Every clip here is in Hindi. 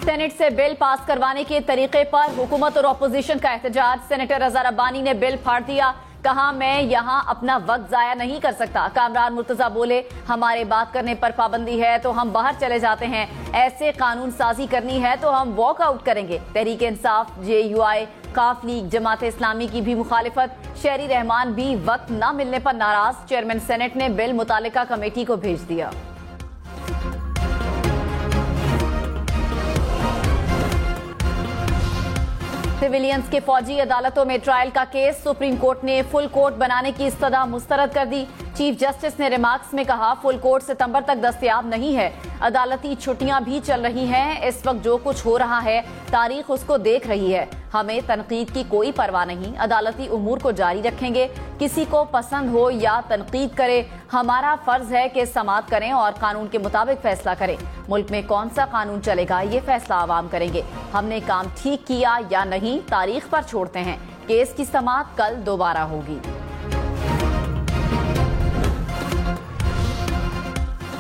सेनेट से बिल पास करवाने के तरीके पर हुकूमत और अपोजिशन का एहतजाज। सेनेटर रजा रब्बानी ने बिल फाड़ दिया, कहा मैं यहां अपना वक्त जाया नहीं कर सकता। कामरान मुर्तजा बोले हमारे बात करने पर पाबंदी है तो हम बाहर चले जाते हैं, ऐसे कानून साजी करनी है तो हम वॉकआउट करेंगे। तहरीक इंसाफ, JUI, काफ लीग, जमात इस्लामी की भी मुखालिफत। शहरी रहमान भी वक्त न मिलने पर नाराज। चेयरमैन सेनेट ने बिल मुतालिका कमेटी को भेज दिया। सिविलियंस के फौजी अदालतों में ट्रायल का केस। सुप्रीम कोर्ट ने फुल कोर्ट बनाने की इस्तदा मुस्तरद कर दी। चीफ जस्टिस ने रिमार्क्स में कहा फुल कोर्ट सितंबर तक दस्तयाब नहीं है, अदालती छुट्टियां भी चल रही हैं। इस वक्त जो कुछ हो रहा है तारीख उसको देख रही है, हमें तनकीद की कोई परवाह नहीं, अदालती उमूर को जारी रखेंगे। किसी को पसंद हो या तनकीद करे, हमारा फर्ज है कि समाअत करें और कानून के मुताबिक फैसला करें। मुल्क में कौन सा कानून चलेगा ये फैसला आवाम करेंगे। हमने काम ठीक किया या नहीं तारीख पर छोड़ते हैं। केस की समाअत कल दोबारा होगी।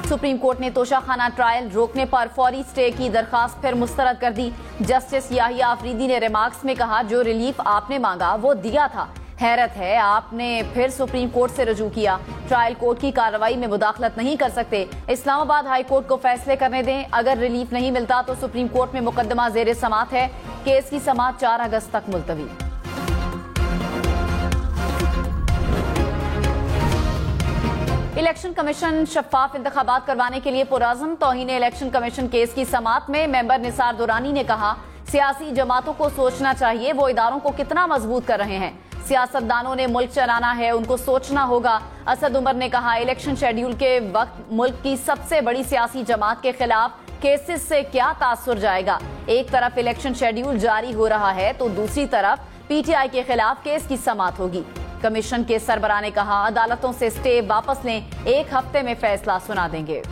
सुप्रीम कोर्ट ने तोशाखाना ट्रायल रोकने पर फौरी स्टे की दरखास्त फिर मुस्तरद कर दी। जस्टिस याहिया अफरीदी ने रिमार्क्स में कहा जो रिलीफ आपने मांगा वो दिया था, हैरत है आपने फिर सुप्रीम कोर्ट से रजू किया। ट्रायल कोर्ट की कार्रवाई में मुदाखलत नहीं कर सकते, इस्लामाबाद हाई कोर्ट को फैसले करने दें। अगर रिलीफ नहीं मिलता तो सुप्रीम कोर्ट में मुकदमा जेर समाअत है। केस की समाअत 4 अगस्त तक मुलतवी। इलेक्शन कमीशन शफाफ इंतखाबात करवाने के लिए पुरअज़्म। तौहीन इलेक्शन कमीशन केस की समाअत में मेंबर निसार दुरानी ने कहा सियासी जमातों को सोचना चाहिए वो इदारों को कितना मजबूत कर रहे हैं। सियासतदानों ने मुल्क चलाना है, उनको सोचना होगा। असद उमर ने कहा इलेक्शन शेड्यूल के वक्त मुल्क की सबसे बड़ी सियासी जमात के खिलाफ केसेस से क्या तासुर जाएगा। एक तरफ इलेक्शन शेड्यूल जारी हो रहा है तो दूसरी तरफ PTI के खिलाफ केस की समाअत होगी। कमीशन के सरबराह ने कहा अदालतों से स्टे वापस लें, 1 हफ्ते में फैसला सुना देंगे।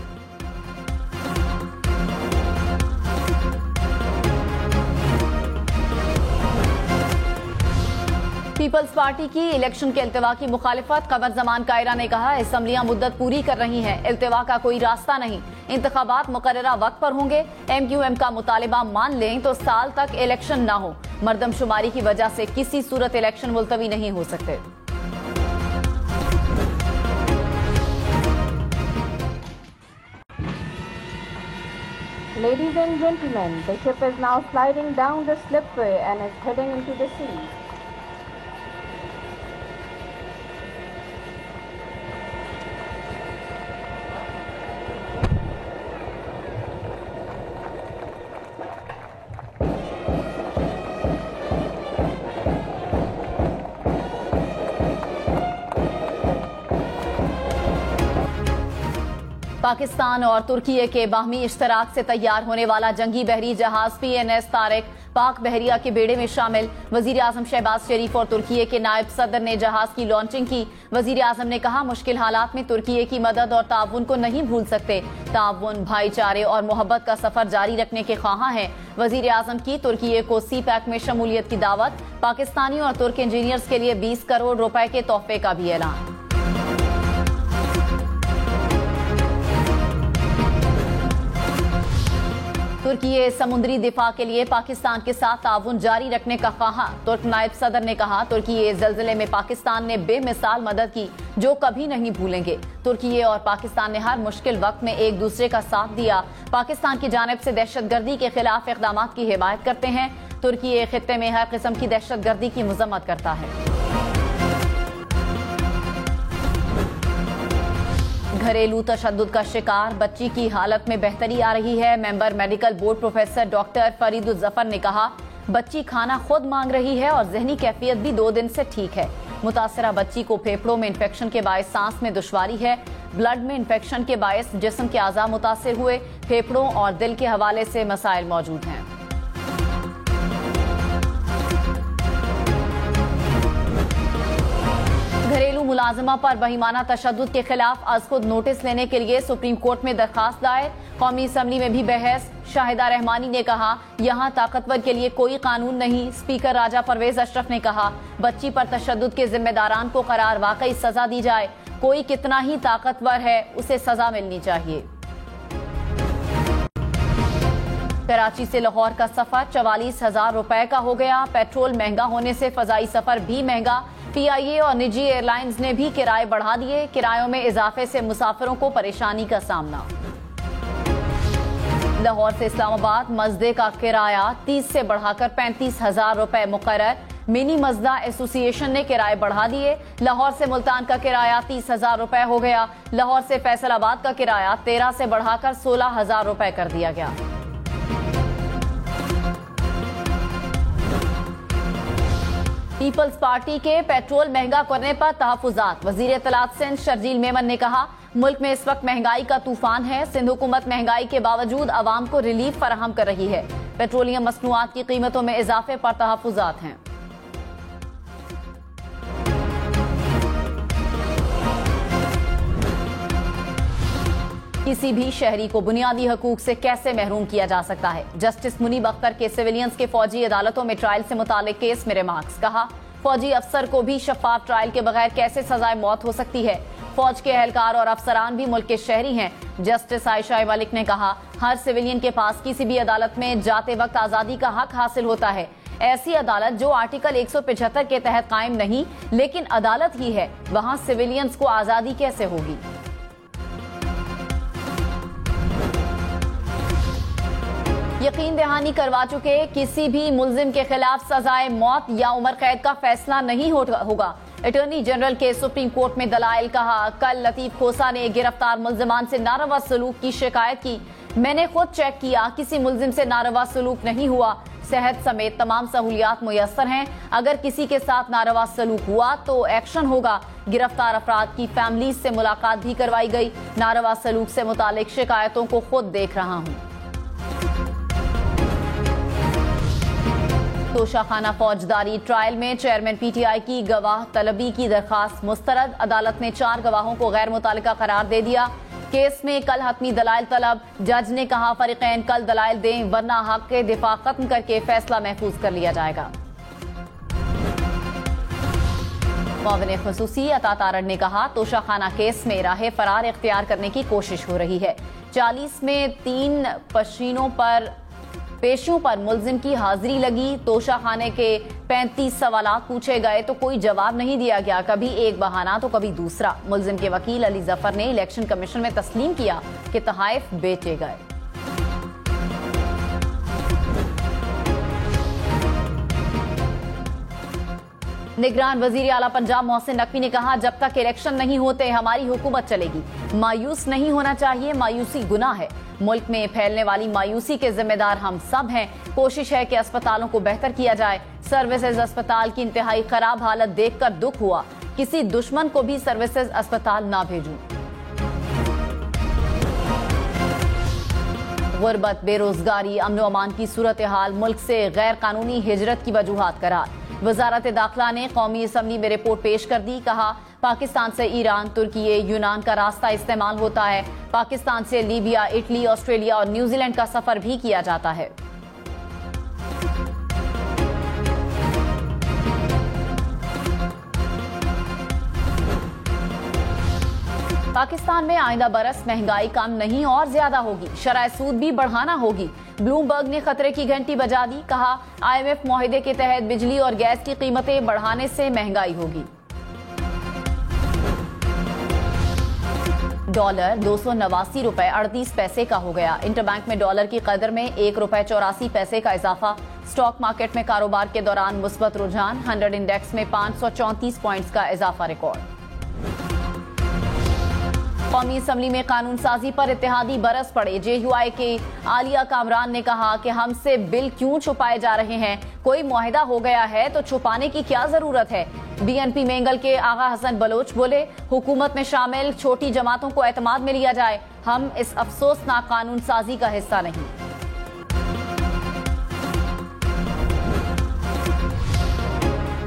पीपल्स पार्टी की इलेक्शन के इल्तिवा की मुखालिफत। कमर जमान कायरा ने कहा असम्बलियां मुद्दत पूरी कर रही हैं, इल्तिवा का कोई रास्ता नहीं, इंतखाबात मुकर्ररा वक्त पर होंगे। MQM का मुतालिबा मान लें तो साल तक इलेक्शन ना हो। मर्दमशुमारी की वजह से किसी सूरत इलेक्शन मुलतवी नहीं हो सकते। Ladies and gentlemen, the ship is now sliding down the slipway and is heading into the sea. Pakistan और तुर्की के बाहमी इश्तराक से तैयार होने वाला जंगी बहरी जहाज PNS तारिक पाक बहरिया के बेड़े में शामिल। वजीर आजम शहबाज शरीफ और तुर्की के नायब सदर ने जहाज की लॉन्चिंग की। वजीर आजम ने कहा मुश्किल हालात में तुर्की की मदद और ताउन को नहीं भूल सकते। ताउन, भाईचारे और मोहब्बत का सफर जारी रखने के ख्वाहां हैं। वजीर आजम की तुर्की को CPAC में शमूलियत की दावत। पाकिस्तानी और तुर्क इंजीनियर्स के लिए 20 करोड़ रुपए के तोहफे का भी ऐलान। तुर्की समुद्री दिफा के लिए पाकिस्तान के साथ ताउन जारी रखने का ख्वाहा। तुर्क नायब सदर ने कहा तुर्की ज़ल्ज़ले में पाकिस्तान ने बेमिसाल मदद की जो कभी नहीं भूलेंगे। तुर्की और पाकिस्तान ने हर मुश्किल वक्त में एक दूसरे का साथ दिया। पाकिस्तान की जानिब से दहशतगर्दी के खिलाफ इक़दाम की हिमायत करते हैं। तुर्की खित्ते में हर किस्म की दहशतगर्दी की मजम्मत करता है। घरेलू तशद्दुद का शिकार बच्ची की हालत में बेहतरी आ रही है। Member medical board professor doctor Faridul Zafar ने कहा बच्ची खाना खुद मांग रही है और जहनी कैफियत भी 2 दिन से ठीक है। मुतासरा बच्ची को फेफड़ों में इन्फेक्शन के बायस सांस में दुश्वारी है। ब्लड में इन्फेक्शन के बायस जिस्म के आज़ा मुतासर हुए। फेफड़ों और दिल के हवाले से मसाइल मौजूद हैं। घरेलू मुलाजमा पर बहिमाना तशद्दुद के खिलाफ अज खुद नोटिस लेने के लिए सुप्रीम कोर्ट में दरखास्त दायर। कौमी असम्बली में भी बहस। शाहिदा रहमानी ने कहा यहाँ ताकतवर के लिए कोई कानून नहीं। स्पीकर राजा परवेज अशरफ ने कहा बच्ची पर तशद्दुद के जिम्मेदारान को करार वाकई सजा दी जाए। कोई कितना ही ताकतवर है उसे सजा मिलनी चाहिए। कराची से लाहौर का सफर 44,000 रुपए का हो गया। पेट्रोल महंगा होने से फजाई सफर भी महंगा। पीआईए और निजी एयरलाइंस ने भी किराए बढ़ा दिए। किरायों में इजाफे से मुसाफिरों को परेशानी का सामना। लाहौर से इस्लामाबाद मजदे का किराया 30 से बढ़ाकर 35,000 रुपए मुकर्रर। मिनी मजदा एसोसिएशन ने किराए बढ़ा दिए। लाहौर से मुल्तान का किराया 30,000 रुपए हो गया। लाहौर से फैसलाबाद का किराया 13 से बढ़ाकर 16,000 रुपए कर दिया गया। पीपल्स पार्टी के पेट्रोल महंगा करने पर तहफुजात। वजीर इत्तलात सिंध शर्जील मेमन ने कहा, मुल्क में इस वक्त महंगाई का तूफान है। सिंध हुकूमत महंगाई के बावजूद अवाम को रिलीफ फराहम कर रही है। पेट्रोलियम मसनूआत की कीमतों में इजाफे पर तहफुजात हैं। किसी भी शहरी को बुनियादी हकूक से कैसे महरूम किया जा सकता है। जस्टिस मुनीब अख्तर के सिविलियंस के फौजी अदालतों में ट्रायल से मुतालिक केस में रिमार्क्स। कहा, फौजी अफसर को भी शफाफ ट्रायल के बगैर कैसे सजाए मौत हो सकती है। फौज के एहलकार और अफसरान भी मुल्क के शहरी हैं। जस्टिस आयशा मलिक ने कहा, हर सिविलियन के पास किसी भी अदालत में जाते वक्त आजादी का हक हासिल होता है। ऐसी अदालत जो आर्टिकल 175 के तहत कायम नहीं लेकिन अदालत ही है, वहां सिविलियंस को आजादी कैसे होगी। यकीन दहानी करवा चुके किसी भी मुल्जिम के खिलाफ सजाए मौत या उम्र कैद का फैसला नहीं होगा। अटॉर्नी जनरल के सुप्रीम कोर्ट में दलाइल। कहा, कल लतीफ खोसा ने गिरफ्तार मुल्जिमान से नारवा सलूक की शिकायत की। मैंने खुद चेक किया, किसी मुल्जिम से नारवा सलूक नहीं हुआ। सेहत समेत तमाम सहूलियात मुयस्सर हैं। अगर किसी के साथ नारवा सलूक हुआ तो एक्शन होगा। गिरफ्तार अफराद की फैमिली से मुलाकात भी करवाई गई। नारवा सलूक से मुतालिक शिकायतों को खुद देख रहा हूँ। तोशाखाना फौजदारी ट्रायल में चेयरमैन पीटीआई की गवाह तलबी की दरखास्त मुस्तरद। अदालत ने 4 गवाहों को गैर मुतालिका करार दे दिया। केस में कल हतमी दलाइल तलब। जज ने कहा, फरीकैन कल दलाइल दें वरना हक के दिफा खत्म करके फैसला महफूज कर लिया जाएगा। मुआविन खुसूसी अता तारड़ ने कहा, तोशाखाना केस में राह फरार इख्तियार करने की कोशिश हो रही है। 40 में 3 पेशियों पर मुल्जिम की हाजिरी लगी। तोशाखाने के 35 सवालात पूछे गए तो कोई जवाब नहीं दिया गया। कभी एक बहाना तो कभी दूसरा। मुल्जिम के वकील अली जफर ने इलेक्शन कमीशन में तस्लीम किया कि तहाइफ बेचे गए। निगरान वजीर आला पंजाब मोहसिन नकवी ने कहा, जब तक इलेक्शन नहीं होते हमारी हुकूमत चलेगी। मायूस नहीं होना चाहिए, मायूसी गुनाह है। मुल्क में फैलने वाली मायूसी के जिम्मेदार हम सब हैं। कोशिश है कि अस्पतालों को बेहतर किया जाए। सर्विसेज अस्पताल की इंतहाई खराब हालत देखकर दुख हुआ। किसी दुश्मन को भी सर्विसेज अस्पताल ना भेजूं। गुर्बत, बेरोजगारी, अमन अमान की सूरत हाल मुल्क से गैर कानूनी हिजरत की वजूहात करार। वजारत दाखिला ने कौमी असम्बली में रिपोर्ट पेश कर दी। कहा, पाकिस्तान से ईरान, तुर्की, यूनान का रास्ता इस्तेमाल होता है। पाकिस्तान से लीबिया, इटली, ऑस्ट्रेलिया और न्यूजीलैंड का सफर भी किया जाता है। पाकिस्तान में आइंदा बरस महंगाई कम नहीं और ज्यादा होगी। शरह सूद भी बढ़ाना होगी। ब्लूमबर्ग ने खतरे की घंटी बजा दी। कहा, IMF मुआहिदे के तहत बिजली और गैस की कीमतें बढ़ाने से महंगाई होगी। डॉलर 289 रुपए 38 पैसे का हो गया। इंटरबैंक में डॉलर की कदर में 1 रुपए 84 पैसे का इजाफा। स्टॉक मार्केट में कारोबार के दौरान मुस्बत रुझान। 100 इंडेक्स में 534 पॉइंट्स का इजाफा रिकॉर्ड। कौमी असम्बली में कानून साजी पर इत्तेहादी बरस पड़े। JUI के आलिया कामरान ने कहा कि हमसे बिल क्यों छुपाए जा रहे हैं। कोई मुआहिदा हो गया है तो छुपाने की क्या जरूरत है। BNP मेंगल के आगा हसन बलोच बोले, हुकूमत में शामिल छोटी जमातों को एतमाद में लिया जाए। हम इस अफसोसनाक कानून साजी का हिस्सा नहीं।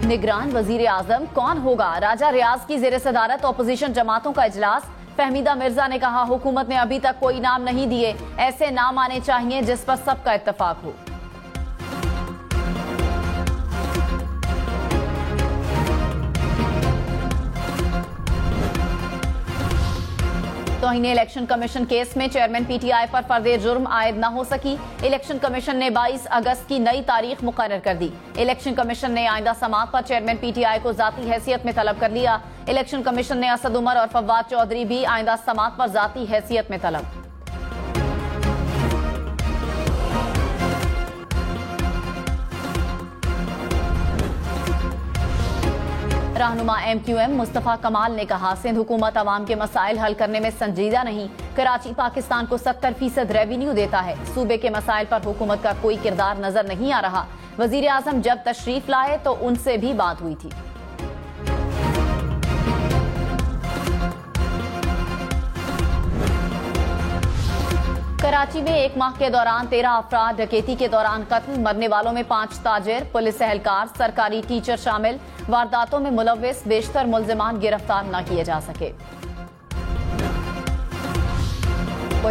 निगरान वजीर आजम कौन होगा? राजा रियाज की जेर सदारत अपोजिशन जमातों का इजलास। फहमीदा मिर्जा ने कहा, हुकूमत ने अभी तक कोई नाम नहीं दिए। ऐसे नाम आने चाहिए जिस पर सबका इत्तेफाक हो। तौहीन इलेक्शन कमीशन केस में चेयरमैन पीटीआई पर फर्दे जुर्म आयद न हो सकी। इलेक्शन कमीशन ने 22 अगस्त की नई तारीख मुकर्रर कर दी। इलेक्शन कमीशन ने आइंदा समाअत पर चेयरमैन पीटीआई को जाती हैसियत में तलब कर लिया। इलेक्शन कमीशन ने असद उमर और फवाद चौधरी भी आइंदा समाअत पर जाती हैसियत में तलब। रहनुमा MQM मुस्तफा कमाल ने कहा, सिंध हुकूमत अवाम के मसाइल हल करने में संजीदा नहीं। कराची पाकिस्तान को 70% रेवेन्यू देता है। सूबे के मसाइल पर हुकूमत का कोई किरदार नजर नहीं आ रहा। वजीर आजम जब तशरीफ लाए तो उनसे भी बात हुई थी। कराची में एक माह के दौरान 13 अफराद डकैती के दौरान कत्ल, मरने वालों में 5 ताजिर, पुलिस एहलकार, सरकारी टीचर शामिल। वारदातों में मुलव्विस बेशतर मुल्जिमान गिरफ्तार न किए जा सके।